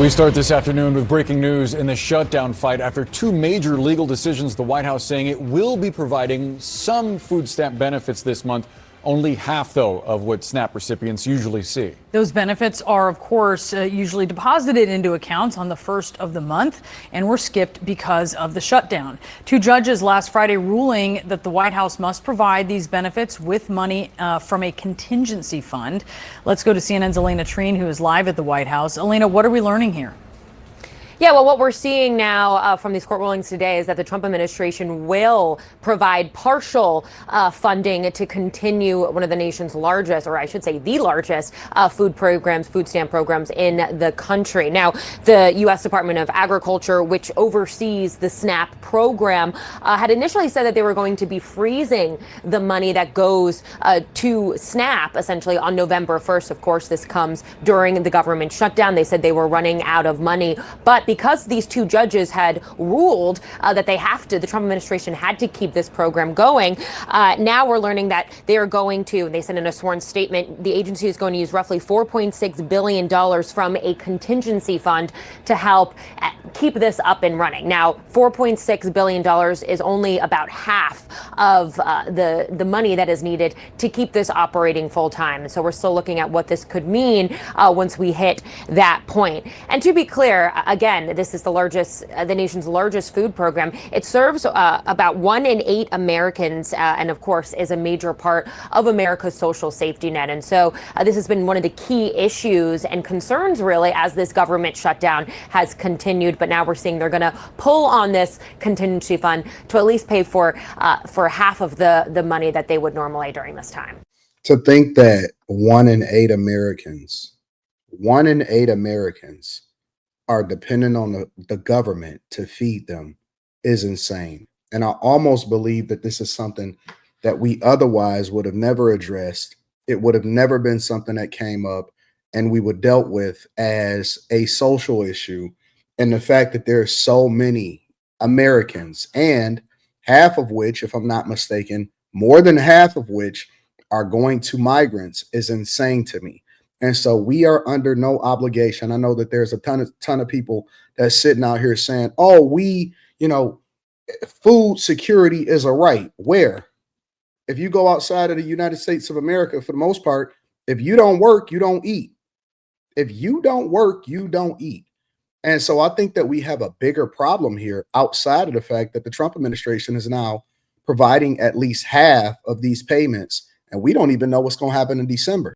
We start this afternoon with breaking news in the shutdown fight after two major legal decisions. The White House saying it will be providing some food stamp benefits this month, only half, though, of what SNAP recipients usually see. Those benefits are, of course, usually deposited into accounts on the first of the month and were skipped because of the shutdown. Two judges last Friday ruling that the White House must provide these benefits with money from a contingency fund. Let's go to CNN's Elena Treen, who is live at the White House. Elena, what are we learning here? Yeah, well, what we're seeing now from these court rulings today is that the Trump administration will provide partial funding to continue one of the nation's largest, or I should say the largest, food stamp programs in the country. Now, the U.S. Department of Agriculture, which oversees the SNAP program, had initially said that they were going to be freezing the money that goes to SNAP, essentially, on November 1st. Of course, this comes during the government shutdown. They said they were running out of money, but because these two judges had ruled that the Trump administration had to keep this program going, now we're learning that they are going to, they said in a sworn statement, the agency is going to use roughly $4.6 billion from a contingency fund to help keep this up and running. Now, $4.6 billion is only about half of the money that is needed to keep this operating full time. So we're still looking at what this could mean once we hit that point. And to be clear, again, this is the nation's largest food program. It serves about 1 in 8 Americans, and of course is a major part of America's social safety net. And so this has been one of the key issues and concerns, really, as this government shutdown has continued. But now we're seeing they're going to pull on this contingency fund to at least pay for half of the money that they would normally during this time. To think that 1 in 8 Americans are dependent on the government to feed them is insane. And I almost believe that this is something that we otherwise would have never addressed. It would have never been something that came up and we would dealt with as a social issue. And the fact that there are so many Americans, and half of which, if I'm not mistaken, more than half of which are going to migrants, is insane to me. And so we are under no obligation. I know that there's a ton of people that's sitting out here saying, oh, food security is a right. Where? If you go outside of the United States of America, for the most part, if you don't work, you don't eat. If you don't work, you don't eat. And so I think that we have a bigger problem here outside of the fact that the Trump administration is now providing at least half of these payments, and we don't even know what's going to happen in December.